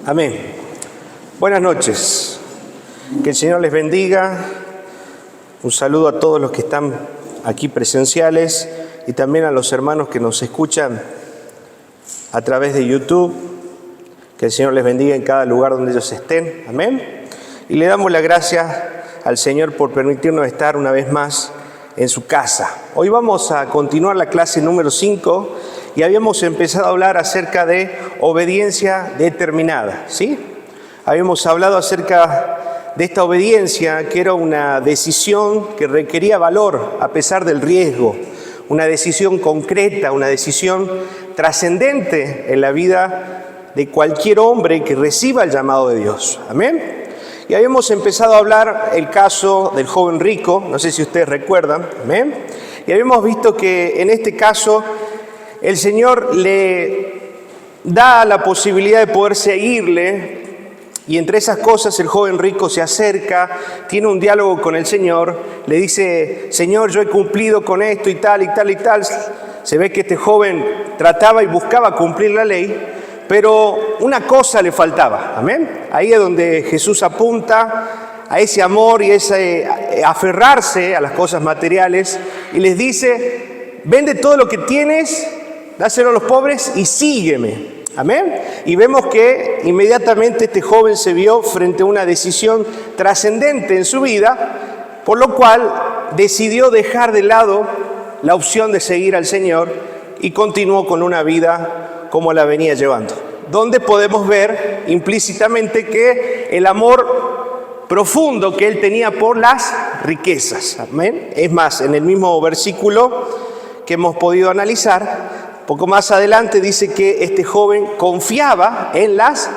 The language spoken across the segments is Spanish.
Amén. Buenas noches. Que el Señor les bendiga. Un saludo a todos los que están aquí presenciales y también a los hermanos que nos escuchan a través de YouTube. Que el Señor les bendiga en cada lugar donde ellos estén. Amén. Y le damos las gracias al Señor por permitirnos estar una vez más en su casa. Hoy vamos a continuar la clase número 5 y habíamos empezado a hablar acerca de obediencia determinada, ¿sí? Habíamos hablado acerca de esta obediencia que era una decisión que requería valor a pesar del riesgo, una decisión concreta, una decisión trascendente en la vida de cualquier hombre que reciba el llamado de Dios. Amén. Y habíamos empezado a hablar el caso del joven rico, no sé si ustedes recuerdan, amén. Y habíamos visto que en este caso el Señor le da la posibilidad de poder seguirle, y entre esas cosas el joven rico se acerca, tiene un diálogo con el Señor, le dice: Señor, yo he cumplido con esto y tal y tal y tal. Se ve que este joven trataba y buscaba cumplir la ley, pero una cosa le faltaba, amén. Ahí es donde Jesús apunta a ese amor y ese aferrarse a las cosas materiales y les dice: vende todo lo que tienes, dáselo a los pobres y sígueme. Amén. Y vemos que inmediatamente este joven se vio frente a una decisión trascendente en su vida, por lo cual decidió dejar de lado la opción de seguir al Señor y continuó con una vida como la venía llevando, donde podemos ver implícitamente que el amor profundo que él tenía por las riquezas. Amén. Es más, en el mismo versículo que hemos podido analizar, poco más adelante dice que este joven confiaba en las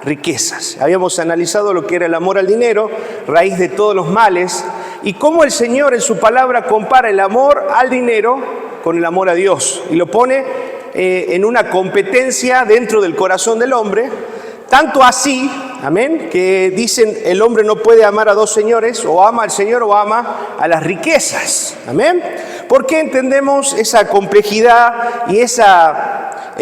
riquezas. Habíamos analizado lo que era el amor al dinero, raíz de todos los males, y cómo el Señor en su palabra compara el amor al dinero con el amor a Dios y lo pone en una competencia dentro del corazón del hombre, tanto así, amén, que dicen el hombre no puede amar a dos señores, o ama al Señor o ama a las riquezas, amén. ¿Por qué entendemos esa complejidad y esa...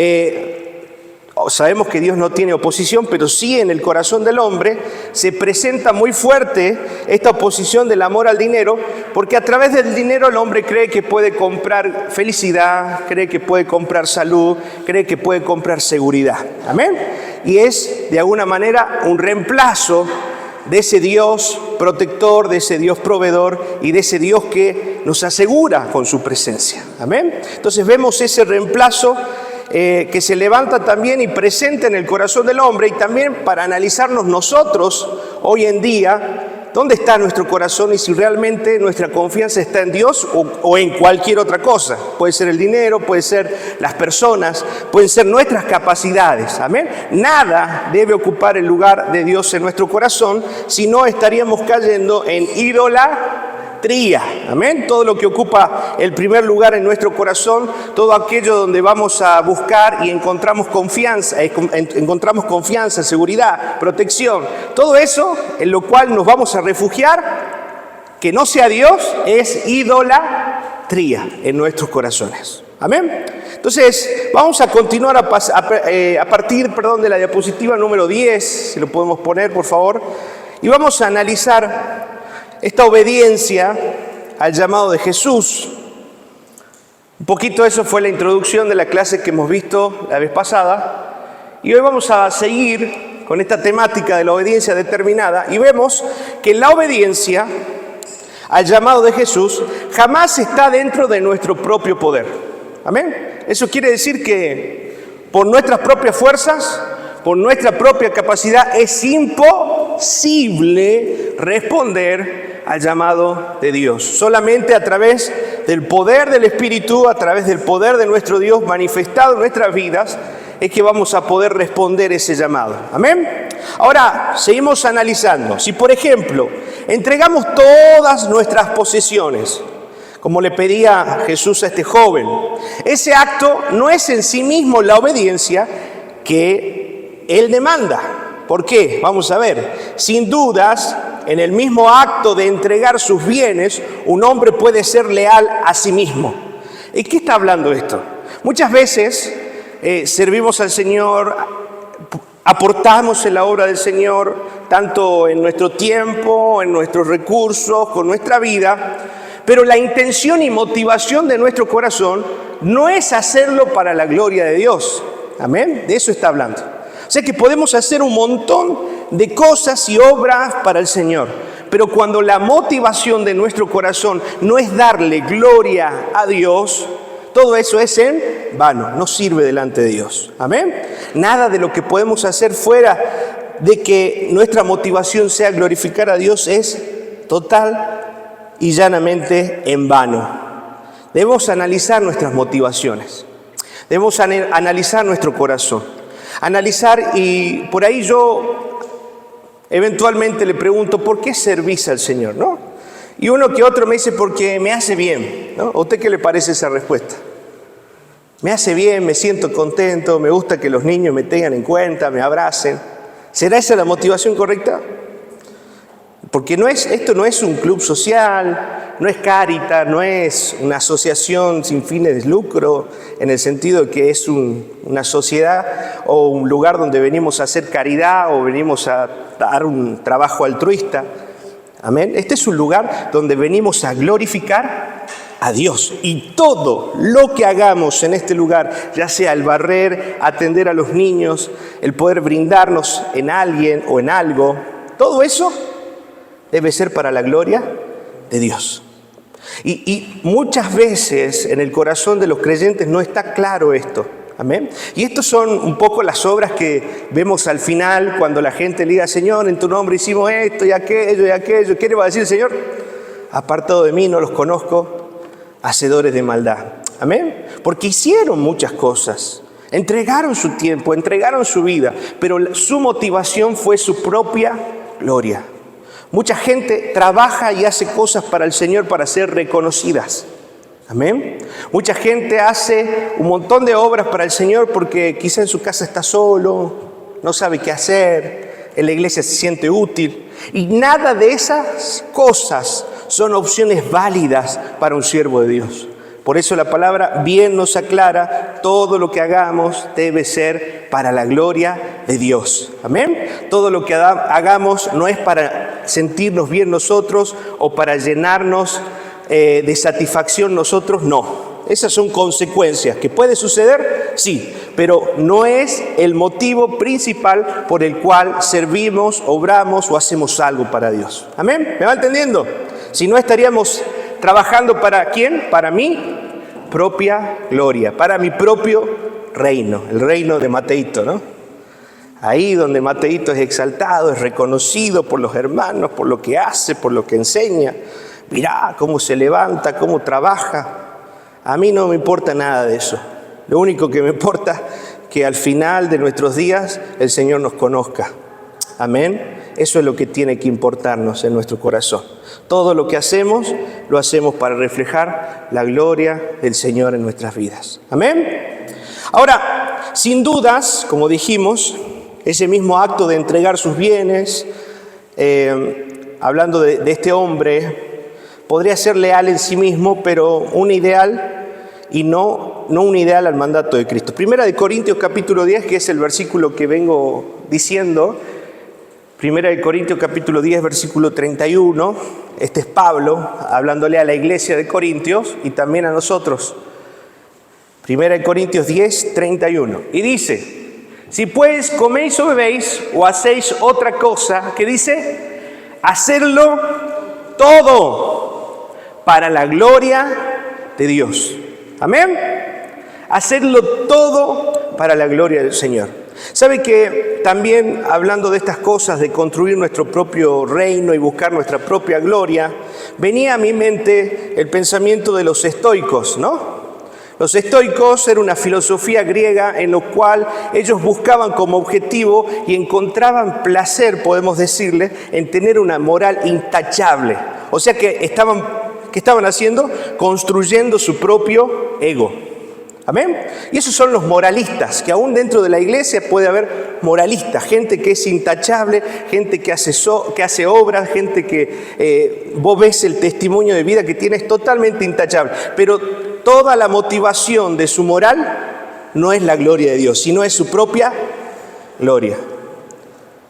sabemos que Dios no tiene oposición, pero sí en el corazón del hombre se presenta muy fuerte esta oposición del amor al dinero, porque a través del dinero el hombre cree que puede comprar felicidad, cree que puede comprar salud, cree que puede comprar seguridad. Amén. Y es de alguna manera un reemplazo de ese Dios protector, de ese Dios proveedor y de ese Dios que nos asegura con su presencia. Amén. Entonces vemos ese reemplazo que se levanta también y presente en el corazón del hombre, y también para analizarnos nosotros hoy en día, dónde está nuestro corazón y si realmente nuestra confianza está en Dios o en cualquier otra cosa. Puede ser el dinero, puede ser las personas, pueden ser nuestras capacidades. Amén. Nada debe ocupar el lugar de Dios en nuestro corazón, si no estaríamos cayendo en idolatría. Amén. Todo lo que ocupa el primer lugar en nuestro corazón, todo aquello donde vamos a buscar y encontramos confianza, seguridad, protección, todo eso en lo cual nos vamos a refugiar, que no sea Dios, es idolatría en nuestros corazones. Amén. Entonces, vamos a continuar a partir de la diapositiva número 10, si lo podemos poner, por favor, y vamos a analizar esta obediencia al llamado de Jesús. Un poquito eso fue la introducción de la clase que hemos visto la vez pasada. Y hoy vamos a seguir con esta temática de la obediencia determinada. Y vemos que la obediencia al llamado de Jesús jamás está dentro de nuestro propio poder. Amén. Eso quiere decir que por nuestras propias fuerzas, por nuestra propia capacidad, es imposible responder al llamado de Dios. Solamente a través del poder del Espíritu, a través del poder de nuestro Dios manifestado en nuestras vidas, es que vamos a poder responder ese llamado. Amén. Ahora, seguimos analizando. Si, por ejemplo, entregamos todas nuestras posesiones, como le pedía Jesús a este joven, ese acto no es en sí mismo la obediencia que Él demanda. ¿Por qué? Vamos a ver. Sin dudas, en el mismo acto de entregar sus bienes, un hombre puede ser leal a sí mismo. ¿Y qué está hablando esto? Muchas veces servimos al Señor aportamos en la obra del Señor, tanto en nuestro tiempo, en nuestros recursos, con nuestra vida, pero la intención y motivación de nuestro corazón no es hacerlo para la gloria de Dios. Amén. De eso está hablando. O sea que podemos hacer un montón de cosas y obras para el Señor, pero cuando la motivación de nuestro corazón no es darle gloria a Dios, todo eso es en vano, no sirve delante de Dios. Amén. Nada de lo que podemos hacer fuera de que nuestra motivación sea glorificar a Dios es total y llanamente en vano. Debemos analizar nuestras motivaciones, debemos analizar nuestro corazón, analizar, y por ahí yo eventualmente le pregunto, ¿por qué servís al Señor? ¿No? Y uno que otro me dice, porque me hace bien, ¿no? ¿A usted qué le parece esa respuesta? Me hace bien, me siento contento, me gusta que los niños me tengan en cuenta, me abracen. ¿Será esa la motivación correcta? Porque esto no es un club social, no es Cáritas, no es una asociación sin fines de lucro, en el sentido de que es una sociedad o un lugar donde venimos a hacer caridad o venimos a dar un trabajo altruista. Amén. Este es un lugar donde venimos a glorificar a Dios. Y todo lo que hagamos en este lugar, ya sea el barrer, atender a los niños, el poder brindarnos en alguien o en algo, todo eso debe ser para la gloria de Dios. Y muchas veces en el corazón de los creyentes no está claro esto. Amén. Y estas son un poco las obras que vemos al final cuando la gente le diga, Señor, en tu nombre hicimos esto y aquello y aquello. ¿Qué le va a decir el Señor? Apartado de mí, no los conozco, hacedores de maldad. Amén. Porque hicieron muchas cosas, entregaron su tiempo, entregaron su vida, pero su motivación fue su propia gloria. Mucha gente trabaja y hace cosas para el Señor para ser reconocidas. Amén. Mucha gente hace un montón de obras para el Señor porque quizá en su casa está solo, no sabe qué hacer, en la iglesia se siente útil. Y nada de esas cosas son opciones válidas para un siervo de Dios. Por eso la palabra bien nos aclara, todo lo que hagamos debe ser para la gloria de Dios. Amén. Todo lo que hagamos no es para sentirnos bien nosotros o para llenarnos de satisfacción nosotros, no. Esas son consecuencias que puede suceder, sí, pero no es el motivo principal por el cual servimos, obramos o hacemos algo para Dios. Amén. ¿Me va entendiendo? Si no, estaríamos trabajando ¿para quién? Para mi propia gloria, para mi propio reino, el reino de Mateito, ¿no? Ahí donde Mateito es exaltado, es reconocido por los hermanos, por lo que hace, por lo que enseña. Mirá cómo se levanta, cómo trabaja. A mí no me importa nada de eso. Lo único que me importa es que al final de nuestros días el Señor nos conozca. Amén. Eso es lo que tiene que importarnos en nuestro corazón. Todo lo que hacemos, lo hacemos para reflejar la gloria del Señor en nuestras vidas. Amén. Ahora, sin dudas, como dijimos, ese mismo acto de entregar sus bienes, hablando de este hombre, podría ser leal en sí mismo, pero un ideal y no un ideal al mandato de Cristo. Primera de Corintios capítulo 10, que es el versículo que vengo diciendo. Primera de Corintios capítulo 10, versículo 31. Este es Pablo hablándole a la iglesia de Corintios y también a nosotros. Primera de Corintios 10, 31. Y dice, si pues coméis o bebéis o hacéis otra cosa, ¿qué dice? Hacerlo todo para la gloria de Dios. Amén. Hacerlo todo para la gloria del Señor. ¿Sabe que también hablando de estas cosas, de construir nuestro propio reino y buscar nuestra propia gloria, venía a mi mente el pensamiento de los estoicos, ¿no? Los estoicos era una filosofía griega en la cual ellos buscaban como objetivo y encontraban placer, podemos decirle, en tener una moral intachable. O sea que ¿qué estaban haciendo? Construyendo su propio ego. ¿Amén? Y esos son los moralistas, que aún dentro de la iglesia puede haber moralistas, gente que es intachable, gente que hace obras, gente que vos ves el testimonio de vida que tiene es totalmente intachable. Pero toda la motivación de su moral no es la gloria de Dios, sino es su propia gloria.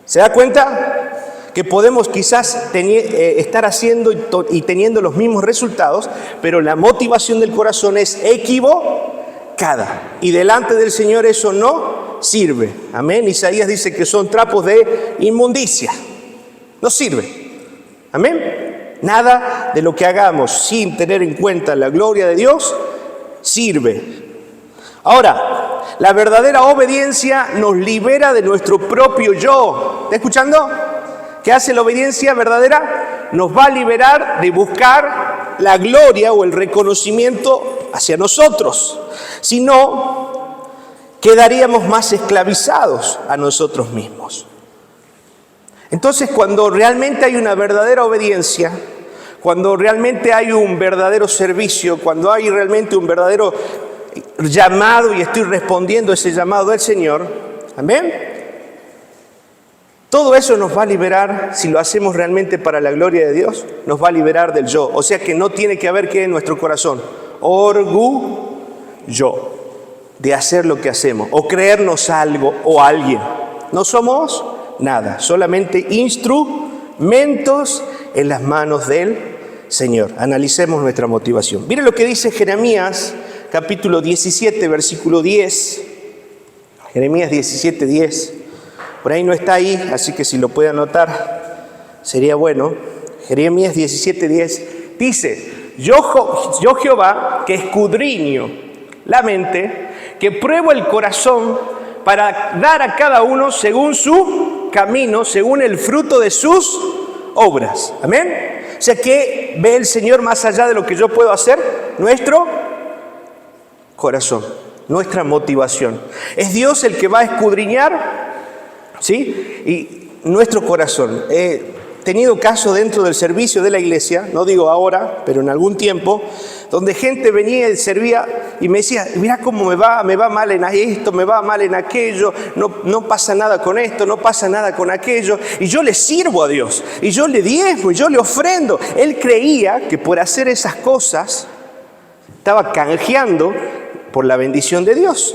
¿Se da cuenta? Que podemos quizás estar haciendo y teniendo los mismos resultados, pero la motivación del corazón es equivocada. Y delante del Señor eso no sirve. Amén. Isaías dice que son trapos de inmundicia. No sirve. Amén. Nada de lo que hagamos sin tener en cuenta la gloria de Dios sirve. Ahora, la verdadera obediencia nos libera de nuestro propio yo. ¿Está escuchando? ¿Qué hace la obediencia verdadera? Nos va a liberar de buscar la gloria o el reconocimiento hacia nosotros. Si no, quedaríamos más esclavizados a nosotros mismos. Entonces, cuando realmente hay una verdadera obediencia, cuando realmente hay un verdadero servicio, cuando hay realmente un verdadero llamado y estoy respondiendo a ese llamado del Señor, amén. Todo eso nos va a liberar, si lo hacemos realmente para la gloria de Dios, nos va a liberar del yo. O sea que no tiene que haber que en nuestro corazón orgullo de hacer lo que hacemos o creernos algo o alguien. No somos nada, solamente instrumentos en las manos del Señor. Analicemos nuestra motivación. Miren lo que dice Jeremías, capítulo 17, versículo 10. Jeremías 17, 10. Por ahí no está ahí, así que si lo puede anotar, sería bueno. Jeremías 17, 10 dice: Yo Jehová, que escudriño la mente, que pruebo el corazón para dar a cada uno según su camino, según el fruto de sus obras. Amén. O sea que ve el Señor más allá de lo que yo puedo hacer, nuestro corazón, nuestra motivación. Es Dios el que va a escudriñar, ¿sí? Y nuestro corazón. He tenido casos dentro del servicio de la iglesia, no digo ahora, pero en algún tiempo, donde gente venía y servía y me decía: mira cómo me va mal en esto, me va mal en aquello, no pasa nada con esto, no pasa nada con aquello. Y yo le sirvo a Dios, y yo le diezmo, y yo le ofrendo. Él creía que por hacer esas cosas estaba canjeando por la bendición de Dios.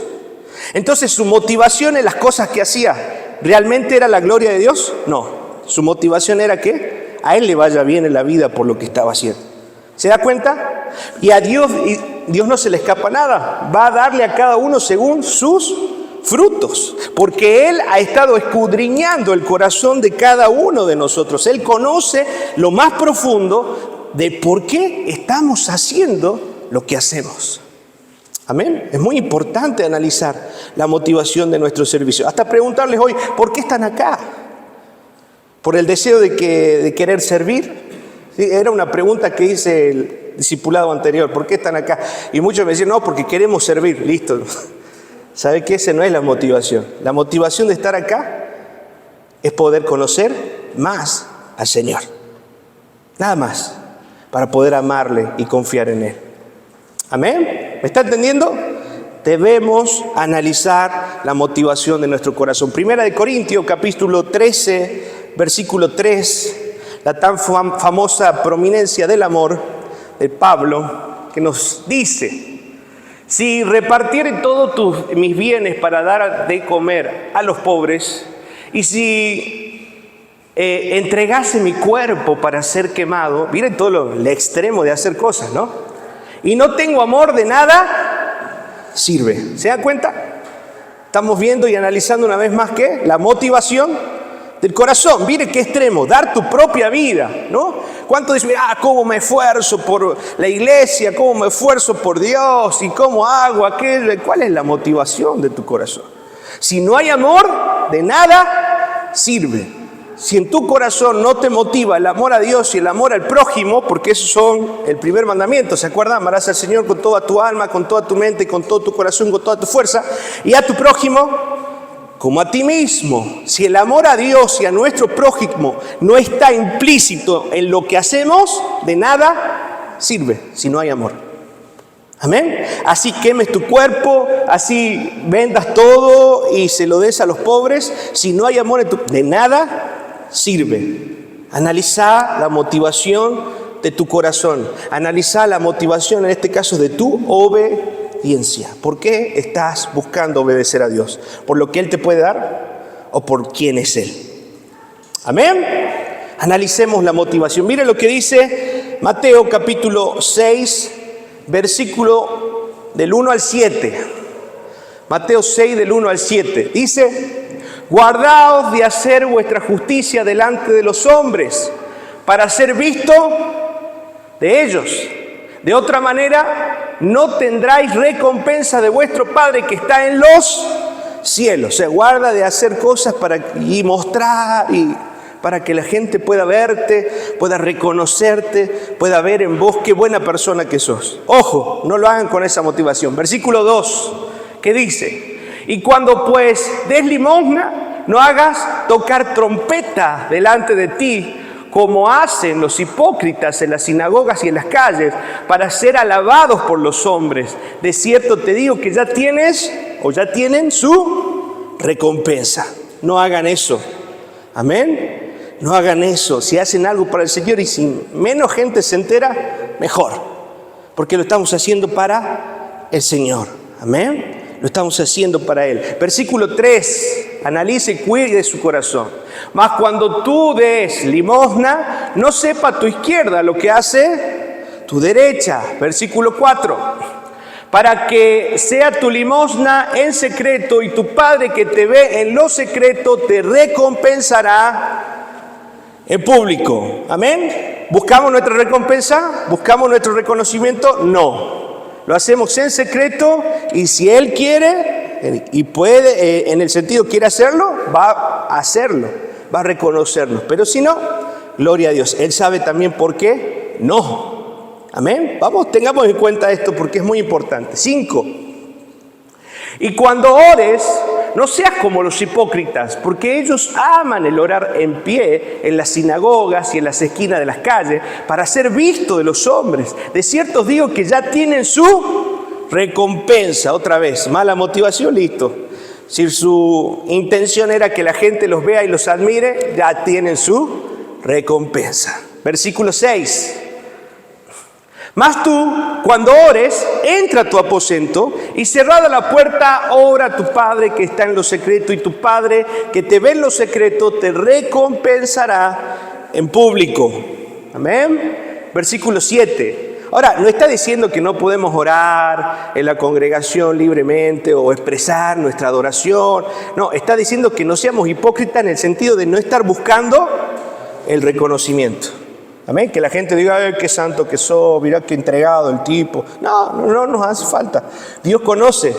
Entonces su motivación en las cosas que hacía, ¿realmente era la gloria de Dios? No. Su motivación era que a él le vaya bien en la vida por lo que estaba haciendo. ¿Se da cuenta? Y a Dios no se le escapa nada. Va a darle a cada uno según sus frutos. Porque Él ha estado escudriñando el corazón de cada uno de nosotros. Él conoce lo más profundo de por qué estamos haciendo lo que hacemos. Amén. Es muy importante analizar la motivación de nuestro servicio. Hasta preguntarles hoy: ¿por qué están acá? ¿Por el deseo de querer servir? ¿Sí? Era una pregunta que hice el discipulado anterior. ¿Por qué están acá? Y muchos me decían: no, porque queremos servir. Listo. ¿Sabe qué? Esa no es la motivación. La motivación de estar acá es poder conocer más al Señor. Nada más. Para poder amarle y confiar en Él. ¿Amén? ¿Me está entendiendo? Debemos analizar la motivación de nuestro corazón. Primera de Corintios, capítulo 13, versículo 3, la tan famosa prominencia del amor de Pablo, que nos dice: si repartiere todos mis bienes para dar de comer a los pobres, y si entregase mi cuerpo para ser quemado, miren todo el extremo de hacer cosas, ¿no? Y no tengo amor, de nada sirve. ¿Se dan cuenta? Estamos viendo y analizando una vez más que la motivación del corazón. Mire qué extremo, dar tu propia vida, ¿no? ¿Cuánto dicen: cómo me esfuerzo por la iglesia, cómo me esfuerzo por Dios y cómo hago aquello? ¿Cuál es la motivación de tu corazón? Si no hay amor, de nada sirve. Si en tu corazón no te motiva el amor a Dios y el amor al prójimo, porque esos son el primer mandamiento, ¿se acuerdan? Amarás al Señor con toda tu alma, con toda tu mente, con todo tu corazón, con toda tu fuerza, y a tu prójimo como a ti mismo. Si el amor a Dios y a nuestro prójimo no está implícito en lo que hacemos, de nada sirve si no hay amor. Amén. Así quemes tu cuerpo, así vendas todo y se lo des a los pobres. Si no hay amor, de nada sirve. Analiza la motivación de tu corazón. Analiza la motivación, en este caso, de tu obediencia. ¿Por qué estás buscando obedecer a Dios? ¿Por lo que Él te puede dar o por quién es Él? Amén. Analicemos la motivación. Mire lo que dice Mateo capítulo 6, versículo del 1 al 7. Mateo 6 del 1 al 7. Dice: guardaos de hacer vuestra justicia delante de los hombres, para ser visto de ellos. De otra manera, no tendráis recompensa de vuestro Padre que está en los cielos. O sea, guarda de hacer cosas y mostrar, y para que la gente pueda verte, pueda reconocerte, pueda ver en vos qué buena persona que sos. Ojo, no lo hagan con esa motivación. Versículo 2, que dice: y cuando pues des limosna, no hagas tocar trompeta delante de ti, como hacen los hipócritas en las sinagogas y en las calles, para ser alabados por los hombres. De cierto te digo que ya tienen su recompensa. No hagan eso. Amén. No hagan eso. Si hacen algo para el Señor y si menos gente se entera, mejor. Porque lo estamos haciendo para el Señor. Amén. Lo estamos haciendo para Él. Versículo 3. Analice y cuide su corazón. Mas cuando tú des limosna, no sepa tu izquierda lo que hace tu derecha. Versículo 4. Para que sea tu limosna en secreto, y tu Padre que te ve en lo secreto te recompensará en público. Amén. ¿Buscamos nuestra recompensa? ¿Buscamos nuestro reconocimiento? No. Lo hacemos en secreto, y si Él quiere y puede, en el sentido quiere hacerlo, va a hacerlo, va a reconocernos. Pero si no, gloria a Dios. Él sabe también por qué no. Amén. Vamos, tengamos en cuenta esto porque es muy importante. 5. Y cuando ores, no seas como los hipócritas, porque ellos aman el orar en pie en las sinagogas y en las esquinas de las calles, para ser visto de los hombres. De cierto os digo que ya tienen su recompensa. Otra vez, mala motivación, listo. Si su intención era que la gente los vea y los admire, ya tienen su recompensa. Versículo 6. Mas tú, cuando ores, entra a tu aposento y cerrada la puerta, ora a tu Padre que está en lo secreto, y tu Padre que te ve en lo secreto te recompensará en público. Amén. Versículo 7. Ahora, no está diciendo que no podemos orar en la congregación libremente o expresar nuestra adoración. No, está diciendo que no seamos hipócritas en el sentido de no estar buscando el reconocimiento. Amén, que la gente diga: ay, qué santo que sos, mirá qué entregado el tipo. No nos hace falta. Dios conoce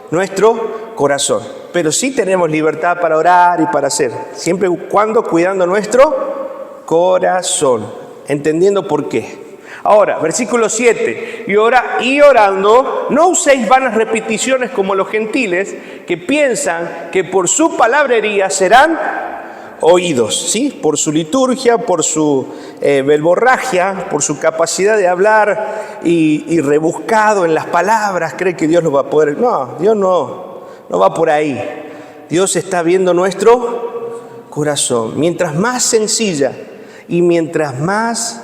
nuestro corazón, pero sí tenemos libertad para orar y para hacer, siempre y cuando cuidando nuestro corazón, entendiendo por qué. Ahora, versículo 7, y orando, no uséis vanas repeticiones como los gentiles, que piensan que por su palabrería serán oídos, ¿sí? Por su liturgia, por su verborragia, por su capacidad de hablar y rebuscado en las palabras, cree que Dios lo va a poder. No, Dios no va por ahí. Dios está viendo nuestro corazón. Mientras más sencilla y mientras más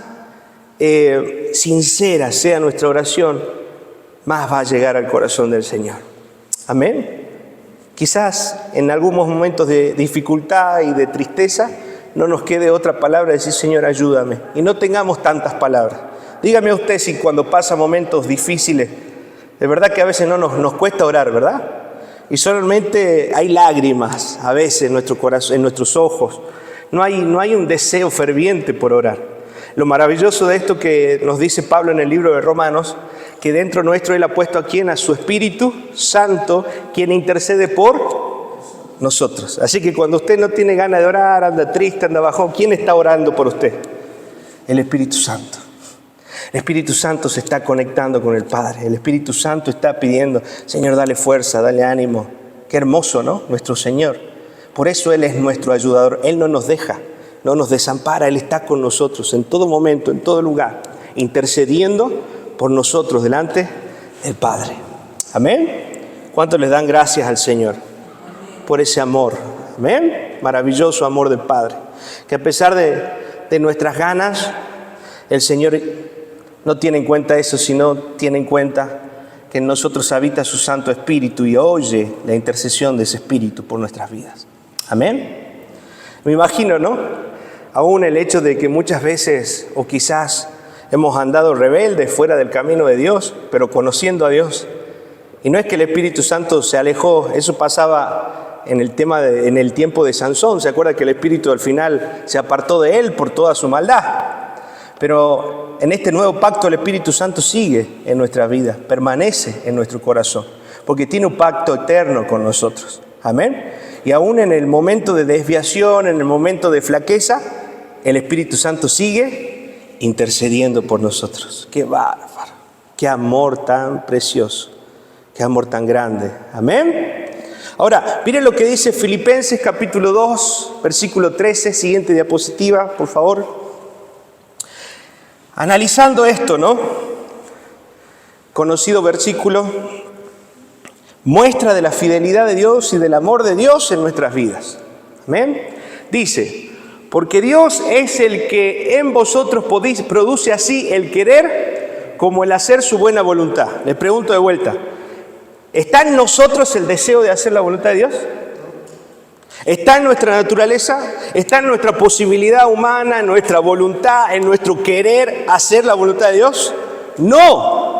sincera sea nuestra oración, más va a llegar al corazón del Señor. Amén. Quizás en algunos momentos de dificultad y de tristeza no nos quede otra palabra, decir: Señor, ayúdame. Y no tengamos tantas palabras. Dígame usted si cuando pasa momentos difíciles, de verdad que a veces no nos cuesta orar, ¿verdad? Y solamente hay lágrimas a veces en nuestro corazón, en nuestros ojos. No hay un deseo ferviente por orar. Lo maravilloso de esto que nos dice Pablo en el libro de Romanos, que dentro nuestro Él ha puesto a quien, a su Espíritu Santo, quien intercede por nosotros. Así que cuando usted no tiene ganas de orar, anda triste, anda bajón, ¿quién está orando por usted? El Espíritu Santo. El Espíritu Santo se está conectando con el Padre. El Espíritu Santo está pidiendo: Señor, dale fuerza, dale ánimo. Qué hermoso, ¿no? Nuestro Señor. Por eso Él es nuestro ayudador. Él no nos deja, no nos desampara. Él está con nosotros en todo momento, en todo lugar, intercediendo por nosotros delante del Padre. Amén. ¿Cuántos les dan gracias al Señor por ese amor? Amén. Maravilloso amor del Padre, que a pesar de nuestras ganas, el Señor no tiene en cuenta eso, sino tiene en cuenta que en nosotros habita su Santo Espíritu y oye la intercesión de ese Espíritu por nuestras vidas. Amén. Me imagino, ¿no? aún el hecho de que muchas veces o quizás hemos andado rebeldes fuera del camino de Dios, pero conociendo a Dios. Y no es que el Espíritu Santo se alejó, eso pasaba en el tiempo de Sansón. ¿Se acuerda que el Espíritu al final se apartó de él por toda su maldad? Pero en este nuevo pacto el Espíritu Santo sigue en nuestra vida, permanece en nuestro corazón, porque tiene un pacto eterno con nosotros. Amén. Y aún en el momento de desviación, en el momento de flaqueza, el Espíritu Santo sigue intercediendo por nosotros. ¡Qué bárbaro! ¡Qué amor tan precioso! ¡Qué amor tan grande! Amén. Ahora, miren lo que dice Filipenses capítulo 2, versículo 13, siguiente diapositiva, por favor. Analizando esto, ¿no? Conocido versículo, muestra de la fidelidad de Dios y del amor de Dios en nuestras vidas. Amén. Dice, porque Dios es el que en vosotros produce así el querer como el hacer su buena voluntad. Les pregunto de vuelta, ¿está en nosotros el deseo de hacer la voluntad de Dios? ¿Está en nuestra naturaleza? ¿Está en nuestra posibilidad humana, en nuestra voluntad, en nuestro querer hacer la voluntad de Dios? No.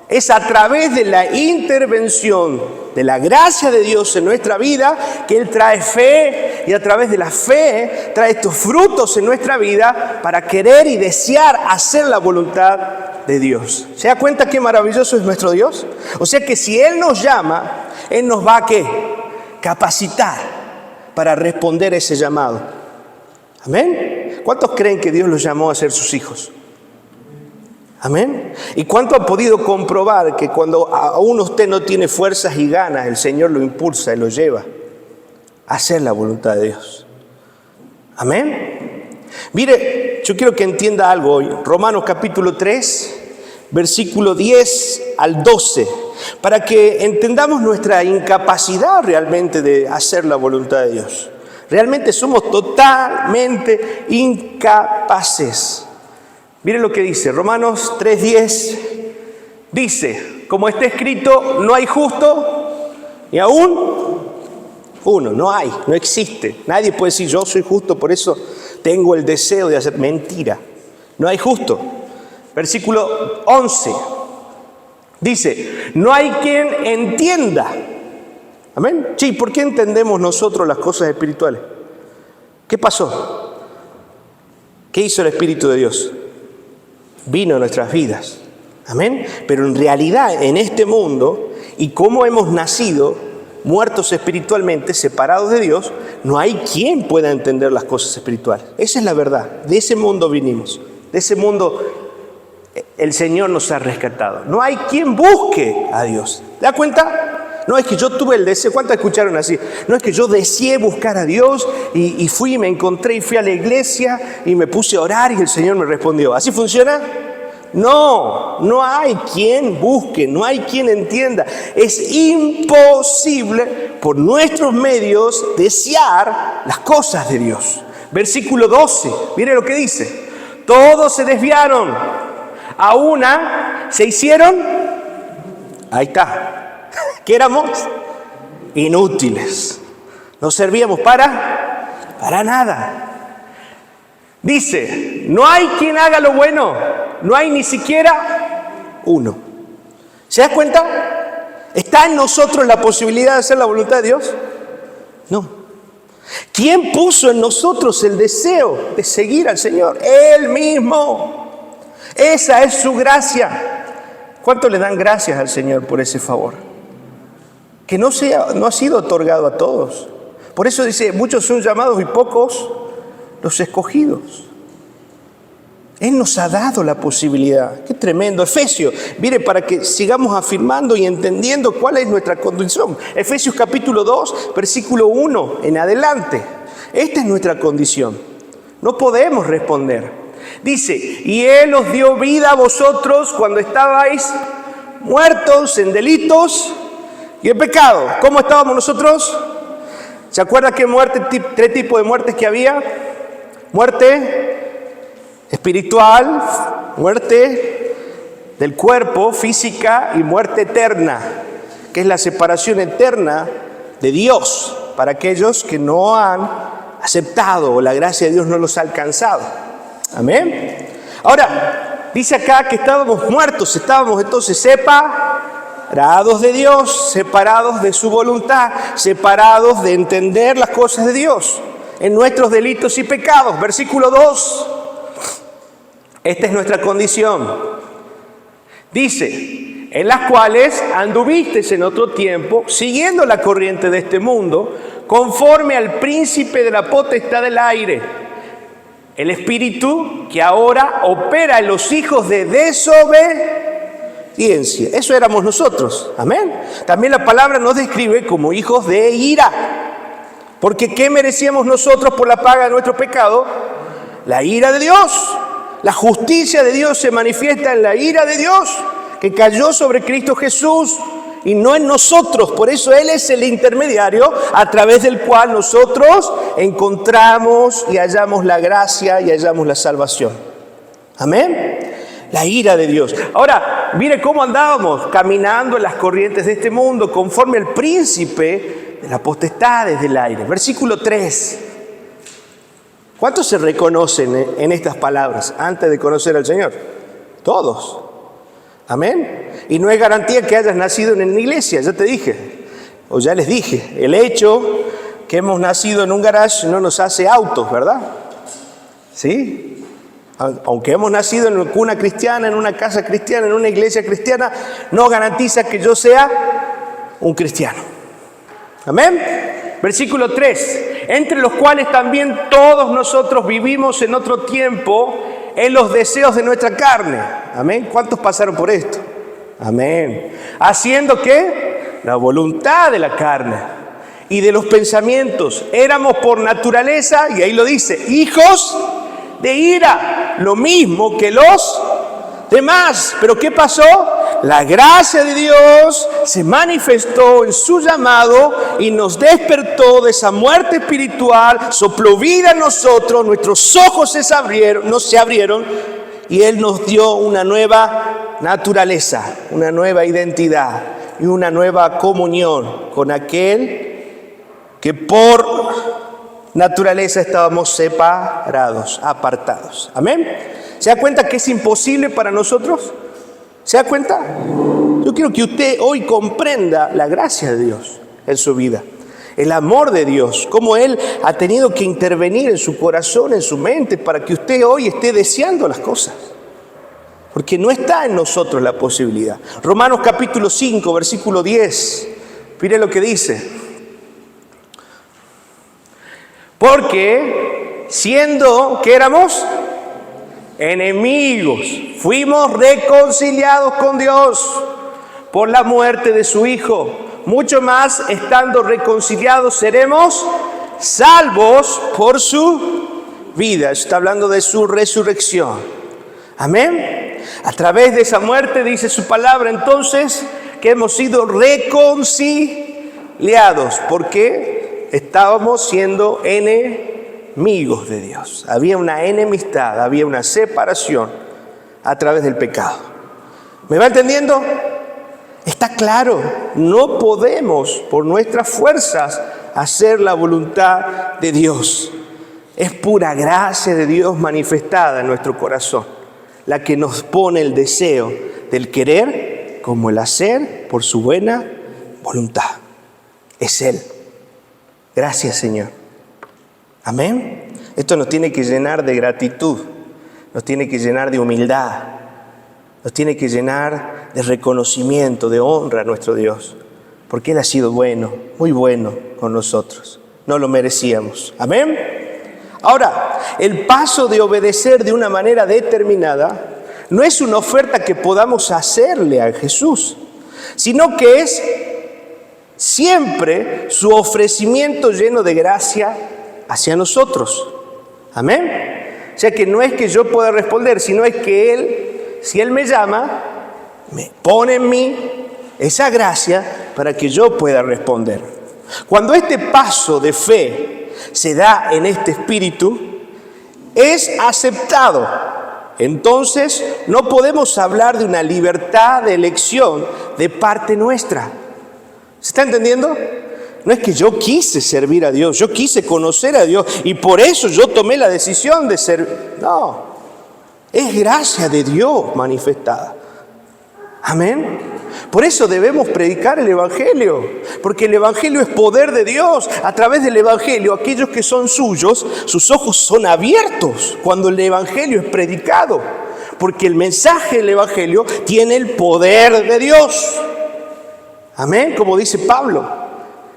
Es a través de la intervención de la gracia de Dios en nuestra vida que Él trae fe, y a través de la fe trae estos frutos en nuestra vida para querer y desear hacer la voluntad de Dios. ¿Se da cuenta qué maravilloso es nuestro Dios? O sea que si Él nos llama, Él nos va a ¿qué? Capacitar para responder a ese llamado. ¿Amén? ¿Cuántos creen que Dios los llamó a ser sus hijos? ¿Amén? ¿Y cuánto han podido comprobar que cuando aún usted no tiene fuerzas y ganas, el Señor lo impulsa y lo lleva a hacer la voluntad de Dios? ¿Amén? Mire, yo quiero que entienda algo hoy. Romanos capítulo 3, versículo 10 al 12, para que entendamos nuestra incapacidad realmente de hacer la voluntad de Dios. Realmente somos totalmente incapaces. Miren lo que dice, Romanos 3:10, dice, como está escrito, no hay justo, ni aún uno, no hay, no existe. Nadie puede decir, yo soy justo, por eso tengo el deseo de hacer. Mentira, no hay justo. Versículo 11, dice, no hay quien entienda. Amén. Sí, ¿por qué entendemos nosotros las cosas espirituales? ¿Qué pasó? ¿Qué hizo el Espíritu de Dios? Vino a nuestras vidas. Amén. Pero en realidad, en este mundo, y como hemos nacido, muertos espiritualmente, separados de Dios, no hay quien pueda entender las cosas espirituales. Esa es la verdad. De ese mundo vinimos. De ese mundo el Señor nos ha rescatado. No hay quien busque a Dios. ¿Te das cuenta? No es que yo tuve el deseo. ¿Cuántos escucharon así? No es que yo deseé buscar a Dios y fui y me encontré y fui a la iglesia y me puse a orar y el Señor me respondió. ¿Así funciona? No, no hay quien busque, no hay quien entienda. Es imposible por nuestros medios desear las cosas de Dios. Versículo 12, mire lo que dice. Todos se desviaron, a una se hicieron, ahí está, ¿qué éramos? Inútiles. No servíamos para nada. Dice, no hay quien haga lo bueno, no hay ni siquiera uno. ¿Se da cuenta? ¿Está en nosotros la posibilidad de hacer la voluntad de Dios? No. ¿Quién puso en nosotros el deseo de seguir al Señor? Él mismo. Esa es su gracia. ¿Cuánto le dan gracias al Señor por ese favor? Que no ha sido otorgado a todos. Por eso dice, muchos son llamados y pocos los escogidos. Él nos ha dado la posibilidad. Qué tremendo. Efesios, mire, para que sigamos afirmando y entendiendo cuál es nuestra condición. Efesios capítulo 2, versículo 1 en adelante. Esta es nuestra condición. No podemos responder. Dice, y Él os dio vida a vosotros cuando estabais muertos en delitos y en pecado. ¿Cómo estábamos nosotros? ¿Se acuerda qué muerte, tres tipos de muertes que había? Muerte espiritual, muerte del cuerpo, física, y muerte eterna, que es la separación eterna de Dios para aquellos que no han aceptado o la gracia de Dios no los ha alcanzado. Amén. Ahora, dice acá que estábamos muertos, estábamos entonces separados de Dios, separados de su voluntad, separados de entender las cosas de Dios, en nuestros delitos y pecados. Versículo 2. Esta es nuestra condición. Dice, en las cuales anduvisteis en otro tiempo, siguiendo la corriente de este mundo, conforme al príncipe de la potestad del aire, el espíritu que ahora opera en los hijos de desobediencia. Eso éramos nosotros. Amén. También la palabra nos describe como hijos de ira. Porque ¿qué merecíamos nosotros por la paga de nuestro pecado? La ira de Dios. La justicia de Dios se manifiesta en la ira de Dios que cayó sobre Cristo Jesús y no en nosotros. Por eso Él es el intermediario a través del cual nosotros encontramos y hallamos la gracia y hallamos la salvación. Amén. La ira de Dios. Ahora, mire cómo andábamos caminando en las corrientes de este mundo conforme al príncipe de las potestades del aire. Versículo 3. ¿Cuántos se reconocen en estas palabras antes de conocer al Señor? Todos. Amén. Y no es garantía que hayas nacido en una iglesia, ya te dije, o ya les dije. El hecho que hemos nacido en un garage no nos hace autos, ¿verdad? ¿Sí? Aunque hemos nacido en una cuna cristiana, en una casa cristiana, en una iglesia cristiana, no garantiza que yo sea un cristiano. Amén. Versículo 3. Entre los cuales también todos nosotros vivimos en otro tiempo en los deseos de nuestra carne. Amén. ¿Cuántos pasaron por esto? Amén. Haciendo ¿qué? La voluntad de la carne y de los pensamientos. Éramos por naturaleza, y ahí lo dice, hijos de ira, lo mismo que los demás. ¿Pero qué pasó? La gracia de Dios se manifestó en su llamado y nos despertó de esa muerte espiritual, sopló vida en nosotros, nuestros ojos se abrieron y Él nos dio una nueva naturaleza, una nueva identidad y una nueva comunión con aquel que por naturaleza estábamos separados, apartados. ¿Amén? ¿Se da cuenta que es imposible para nosotros? ¿Se da cuenta? Yo quiero que usted hoy comprenda la gracia de Dios en su vida, el amor de Dios, cómo Él ha tenido que intervenir en su corazón, en su mente, para que usted hoy esté deseando las cosas. Porque no está en nosotros la posibilidad. Romanos capítulo 5, versículo 10. Mire lo que dice. Porque siendo, ¿qué éramos? Enemigos, fuimos reconciliados con Dios por la muerte de su Hijo. Mucho más, estando reconciliados, seremos salvos por su vida. Está hablando de su resurrección. Amén. A través de esa muerte, dice su palabra, entonces, que hemos sido reconciliados, porque estábamos siendo enemigos de Dios. Había una enemistad, había una separación a través del pecado. ¿Me va entendiendo? Está claro, no podemos por nuestras fuerzas hacer la voluntad de Dios. Es pura gracia de Dios manifestada en nuestro corazón, la que nos pone el deseo del querer como el hacer por su buena voluntad. Es Él. Gracias, Señor. Amén. Esto nos tiene que llenar de gratitud, nos tiene que llenar de humildad, nos tiene que llenar de reconocimiento, de honra a nuestro Dios, porque Él ha sido bueno, muy bueno con nosotros. No lo merecíamos. Amén. Ahora, el paso de obedecer de una manera determinada no es una oferta que podamos hacerle a Jesús, sino que es siempre su ofrecimiento lleno de gracia hacia nosotros. Amén. O sea que no es que yo pueda responder, sino es que Él, si Él me llama, me pone en mí esa gracia para que yo pueda responder. Cuando este paso de fe se da en este espíritu, es aceptado. Entonces no podemos hablar de una libertad de elección de parte nuestra. ¿Se está entendiendo? No es que yo quise servir a Dios, yo quise conocer a Dios y por eso yo tomé la decisión de servir. No, es gracia de Dios manifestada. Amén. Por eso debemos predicar el Evangelio, porque el Evangelio es poder de Dios. A través del Evangelio, aquellos que son suyos, sus ojos son abiertos cuando el Evangelio es predicado, porque el mensaje del Evangelio tiene el poder de Dios. Amén, como dice Pablo,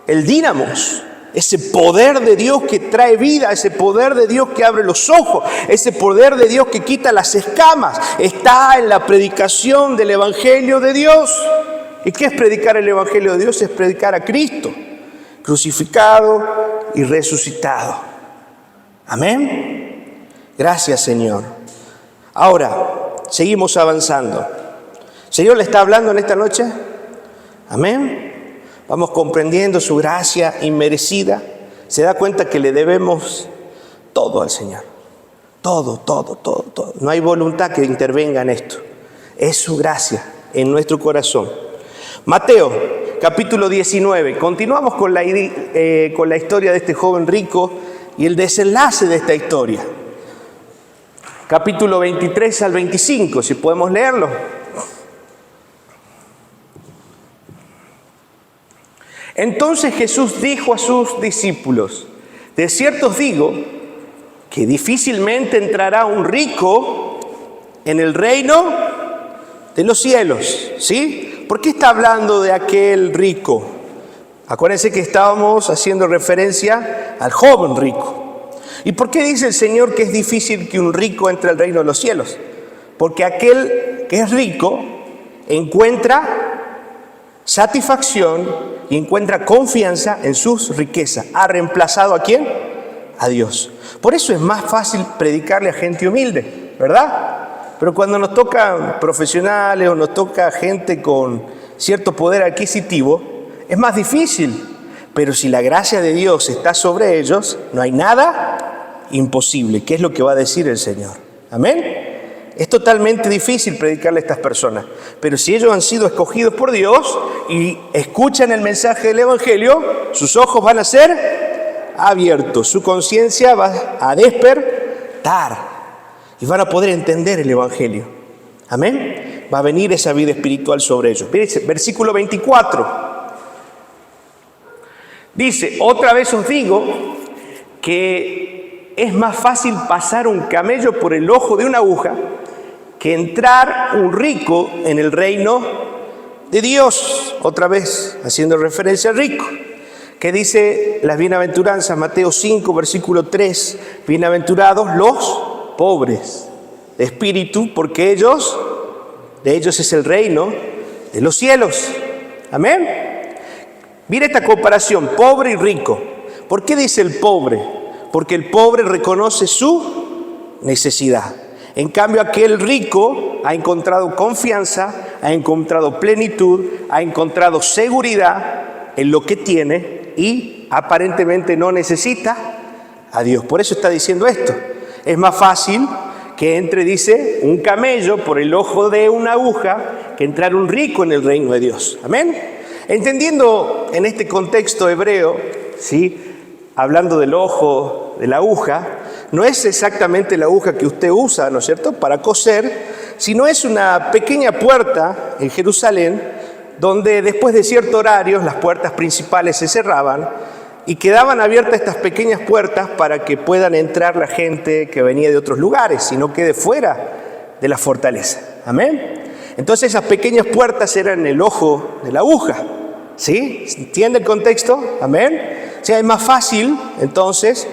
el dínamos, ese poder de Dios que trae vida, ese poder de Dios que abre los ojos, ese poder de Dios que quita las escamas, está en la predicación del Evangelio de Dios. ¿Y qué es predicar el Evangelio de Dios? Es predicar a Cristo, crucificado y resucitado. Amén. Gracias, Señor. Ahora, seguimos avanzando. ¿El Señor le está hablando en esta noche? Amén. Vamos comprendiendo su gracia inmerecida. Se da cuenta que le debemos todo al Señor. Todo. No hay voluntad que intervenga en esto. Es su gracia en nuestro corazón. Mateo, capítulo 19. Continuamos con la historia de este joven rico y el desenlace de esta historia. Capítulo 23 al 25, si podemos leerlo. Entonces Jesús dijo a sus discípulos: de cierto os digo que difícilmente entrará un rico en el reino de los cielos. ¿Sí? ¿Por qué está hablando de aquel rico? Acuérdense que estábamos haciendo referencia al joven rico. ¿Y por qué dice el Señor que es difícil que un rico entre al reino de los cielos? Porque aquel que es rico encuentra satisfacción y encuentra confianza en sus riquezas. ¿Ha reemplazado a quién? A Dios. Por eso es más fácil predicarle a gente humilde, ¿verdad? Pero cuando nos tocan profesionales o nos toca gente con cierto poder adquisitivo, es más difícil. Pero si la gracia de Dios está sobre ellos, no hay nada imposible. ¿Qué es lo que va a decir el Señor? Amén. Es totalmente difícil predicarle a estas personas, pero si ellos han sido escogidos por Dios y escuchan el mensaje del Evangelio, sus ojos van a ser abiertos, su conciencia va a despertar y van a poder entender el Evangelio. Amén. Va a venir esa vida espiritual sobre ellos. Versículo 24. Dice: otra vez os digo que es más fácil pasar un camello por el ojo de una aguja que entrar un rico en el reino de Dios. Otra vez haciendo referencia al rico, que dice las bienaventuranzas, Mateo 5, versículo 3, bienaventurados los pobres de espíritu, porque de ellos es el reino de los cielos. Amén. Mira esta comparación, pobre y rico. ¿Por qué dice el pobre? Porque el pobre reconoce su necesidad. En cambio, aquel rico ha encontrado confianza, ha encontrado plenitud, ha encontrado seguridad en lo que tiene y aparentemente no necesita a Dios. Por eso está diciendo esto. Es más fácil que entre, dice, un camello por el ojo de una aguja que entrar un rico en el reino de Dios. Amén. Entendiendo en este contexto hebreo, ¿sí?, hablando del ojo de la aguja, no es exactamente la aguja que usted usa, ¿no es cierto?, para coser, sino es una pequeña puerta en Jerusalén donde después de cierto horario las puertas principales se cerraban y quedaban abiertas estas pequeñas puertas para que puedan entrar la gente que venía de otros lugares y no quede fuera de la fortaleza. Amén. Entonces esas pequeñas puertas eran el ojo de la aguja. ¿Sí? ¿Entiende el contexto? Amén. O sea, es más fácil, entonces,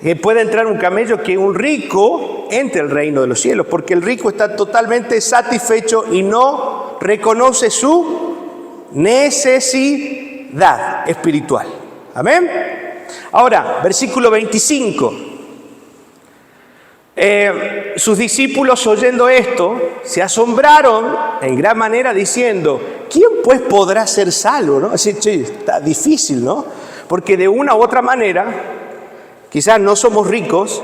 que pueda entrar un camello que un rico entre al reino de los cielos, porque el rico está totalmente satisfecho y no reconoce su necesidad espiritual. Amén. Ahora, versículo 25. Sus discípulos, oyendo esto, se asombraron en gran manera diciendo: ¿quién pues podrá ser salvo? ¿No? Así, está difícil, ¿no? Porque de una u otra manera, quizás no somos ricos,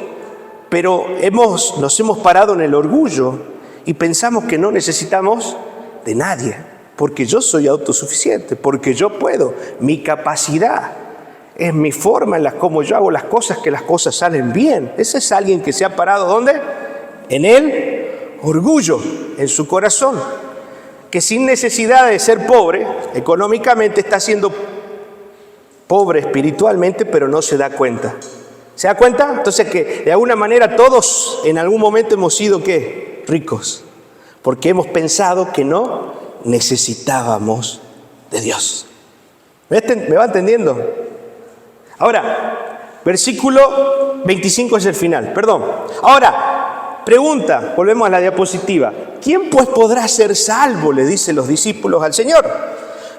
pero nos hemos parado en el orgullo y pensamos que no necesitamos de nadie, porque yo soy autosuficiente, porque yo puedo, mi capacidad es mi forma en la cómo yo hago las cosas, que las cosas salen bien. Ese es alguien que se ha parado, ¿dónde? En el orgullo, en su corazón, que sin necesidad de ser pobre económicamente está siendo pobre espiritualmente, pero no se da cuenta. ¿Se da cuenta? Entonces que de alguna manera todos en algún momento hemos sido ¿qué? Ricos, porque hemos pensado que no necesitábamos de Dios. ¿Me va entendiendo? Ahora, versículo 25 es el final, perdón. Ahora, pregunta, volvemos a la diapositiva. ¿Quién pues podrá ser salvo? Le dicen los discípulos al Señor.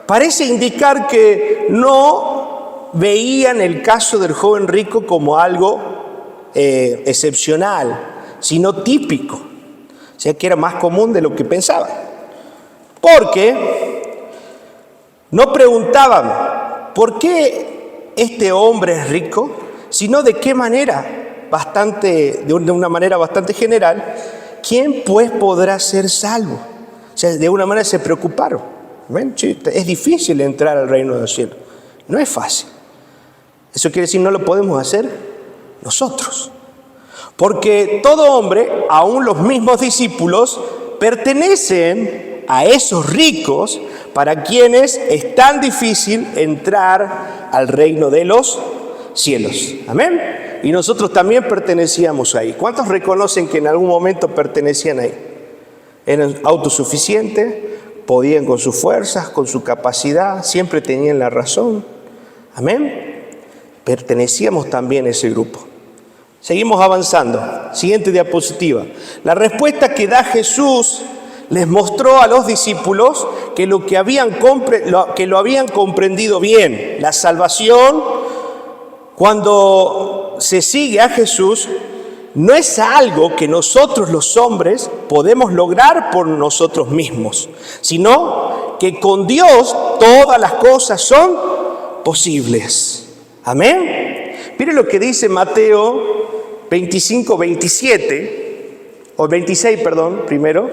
Parece indicar que no veían el caso del joven rico como algo excepcional, sino típico. O sea, que era más común de lo que pensaban. Porque no preguntaban, ¿por qué este hombre es rico? Sino de qué manera, de una manera bastante general, ¿quién pues podrá ser salvo? O sea, de una manera se preocuparon. ¿Ven? Es difícil entrar al reino de los cielos. No es fácil. Eso quiere decir no lo podemos hacer nosotros. Porque todo hombre, aún los mismos discípulos, pertenecen a esos ricos para quienes es tan difícil entrar al reino de los cielos. Amén. Y nosotros también pertenecíamos ahí. ¿Cuántos reconocen que en algún momento pertenecían ahí? Eran autosuficientes, podían con sus fuerzas, con su capacidad, siempre tenían la razón. Amén. Pertenecíamos también a ese grupo. Seguimos avanzando. Siguiente diapositiva. La respuesta que da Jesús les mostró a los discípulos que lo habían comprendido bien. La salvación, cuando se sigue a Jesús, no es algo que nosotros los hombres podemos lograr por nosotros mismos, sino que con Dios todas las cosas son posibles. Amén. Mire lo que dice Mateo 25, 27, o 26, perdón, primero.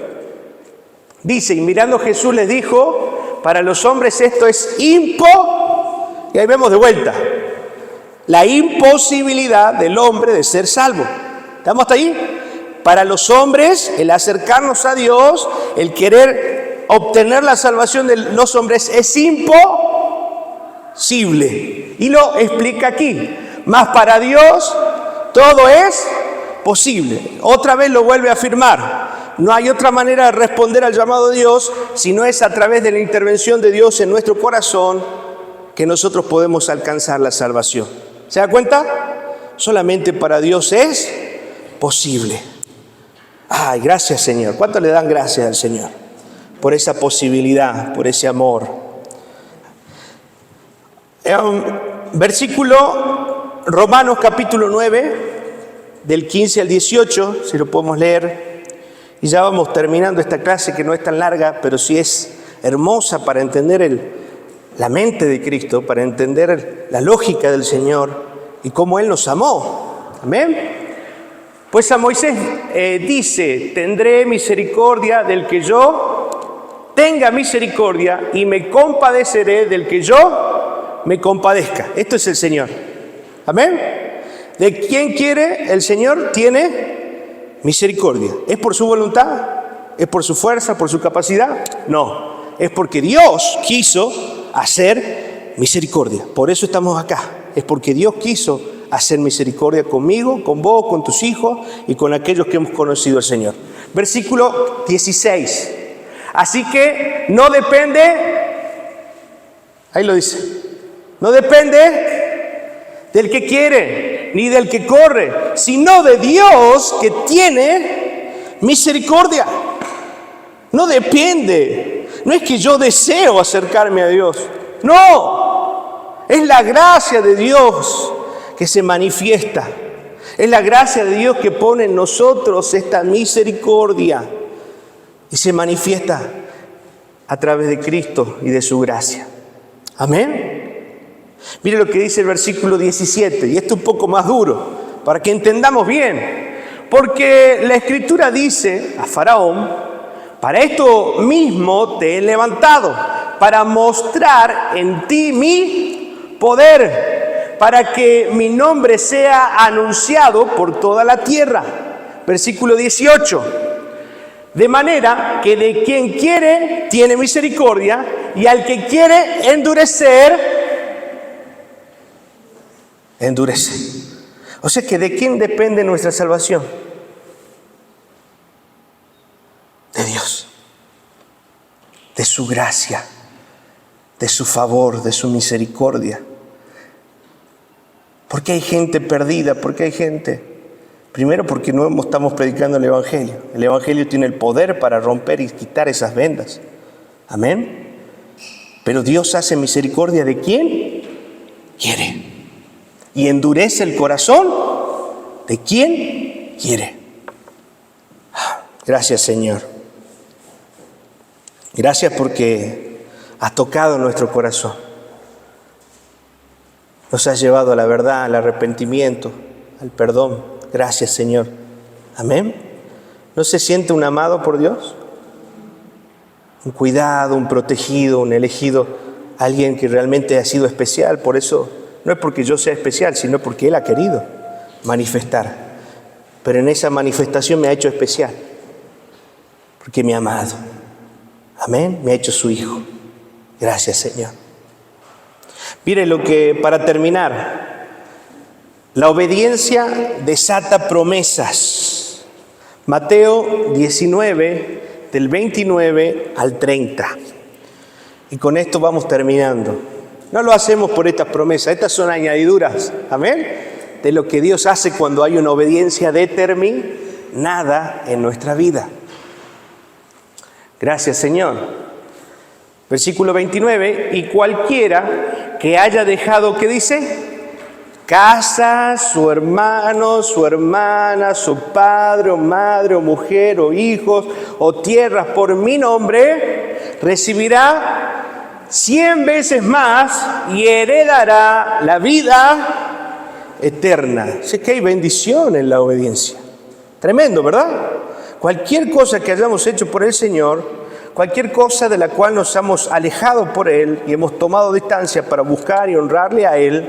Dice, y mirando Jesús les dijo, para los hombres esto es y ahí vemos de vuelta, la imposibilidad del hombre de ser salvo. ¿Estamos hasta ahí? Para los hombres, el acercarnos a Dios, el querer obtener la salvación de los hombres es imposible. Y lo explica aquí. Mas para Dios todo es posible. Otra vez lo vuelve a afirmar. No hay otra manera de responder al llamado de Dios si no es a través de la intervención de Dios en nuestro corazón que nosotros podemos alcanzar la salvación. ¿Se da cuenta? Solamente para Dios es posible. Ay, gracias Señor. ¿Cuánto le dan gracias al Señor por esa posibilidad, por ese amor? Versículo Romanos capítulo 9, del 15 al 18, si lo podemos leer. Y ya vamos terminando esta clase que no es tan larga, pero sí es hermosa para entender la mente de Cristo, para entender la lógica del Señor y cómo Él nos amó. Amén. Pues a Moisés dice, tendré misericordia del que yo tenga misericordia y me compadeceré del que yo me compadezca. Esto es el Señor. Amén. ¿De quién quiere? El Señor tiene misericordia. ¿Es por su voluntad? ¿Es por su fuerza? ¿Por su capacidad? No. Es porque Dios quiso hacer misericordia. Por eso estamos acá. Es porque Dios quiso hacer misericordia conmigo, con vos, con tus hijos y con aquellos que hemos conocido al Señor. Versículo 16. Así que no depende, ahí lo dice, no depende del que quiere ni del que corre, sino de Dios que tiene misericordia. No depende, no es que yo deseo acercarme a Dios, no, es la gracia de Dios que se manifiesta, es la gracia de Dios que pone en nosotros esta misericordia y se manifiesta a través de Cristo y de su gracia. Amén. Mire lo que dice el versículo 17, y esto es un poco más duro, para que entendamos bien. Porque la Escritura dice a Faraón, para esto mismo te he levantado, para mostrar en ti mi poder, para que mi nombre sea anunciado por toda la tierra. Versículo 18. De manera que de quien quiere tiene misericordia, y al que quiere endurecer, endurece. O sea que ¿de quién depende nuestra salvación? De Dios, de su gracia, de su favor, de su misericordia. ¿Por qué hay gente perdida? ¿Por qué hay gente? Primero porque no estamos predicando el Evangelio. El Evangelio tiene el poder para romper y quitar esas vendas. Amén. Pero Dios hace misericordia de quien quiere. Y endurece el corazón de quien quiere. Gracias, Señor. Gracias porque has tocado nuestro corazón. Nos has llevado a la verdad, al arrepentimiento, al perdón. Gracias, Señor. Amén. ¿No se siente un amado por Dios? Un cuidado, un protegido, un elegido, alguien que realmente ha sido especial. Por eso, no es porque yo sea especial, sino porque Él ha querido manifestar. Pero en esa manifestación me ha hecho especial, porque me ha amado. Amén. Me ha hecho su hijo. Gracias, Señor. Mire lo que, para terminar, la obediencia desata promesas. Mateo 19, del 29 al 30. Y con esto vamos terminando. No lo hacemos por estas promesas, estas son añadiduras, amén, de lo que Dios hace cuando hay una obediencia determinada en nuestra vida. Gracias, Señor. Versículo 29, y cualquiera que haya dejado, ¿qué dice? Casa, su hermano, su hermana, su padre o madre o mujer o hijos o tierras por mi nombre, recibirá 100 veces más y heredará la vida eterna. Sé que hay bendición en la obediencia. Tremendo, ¿verdad? Cualquier cosa que hayamos hecho por el Señor, cualquier cosa de la cual nos hemos alejado por Él y hemos tomado distancia para buscar y honrarle a Él,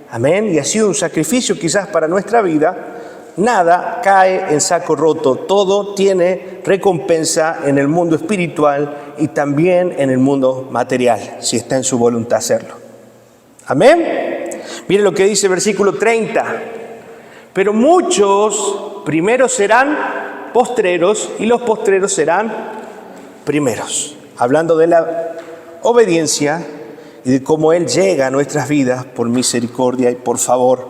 amén, y ha sido un sacrificio quizás para nuestra vida, nada cae en saco roto. Todo tiene recompensa en el mundo espiritual y también en el mundo material, si está en su voluntad hacerlo. Amén. Miren lo que dice el versículo 30. Pero muchos primeros serán postreros y los postreros serán primeros. Hablando de la obediencia y de cómo Él llega a nuestras vidas por misericordia y por favor,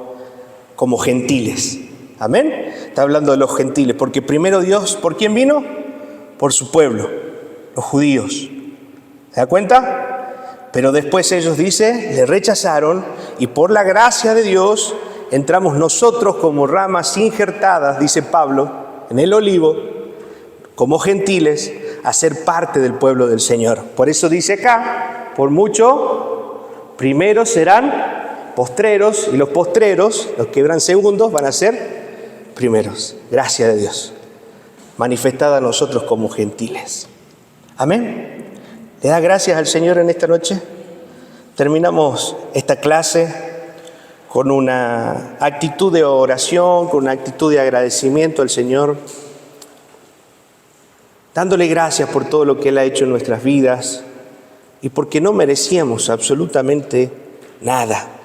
como gentiles. Amén. Está hablando de los gentiles, porque primero Dios, ¿por quién vino? Por su pueblo, los judíos. ¿Se da cuenta? Pero después ellos, dice, le rechazaron y por la gracia de Dios entramos nosotros como ramas injertadas, dice Pablo, en el olivo, como gentiles, a ser parte del pueblo del Señor. Por eso dice acá, por mucho, primeros serán postreros, y los postreros, los que eran segundos, van a ser primeros. Gracias de Dios, manifestada a nosotros como gentiles. Amén. ¿Le da gracias al Señor en esta noche? Terminamos esta clase con una actitud de oración, con una actitud de agradecimiento al Señor, dándole gracias por todo lo que Él ha hecho en nuestras vidas y porque no merecíamos absolutamente nada.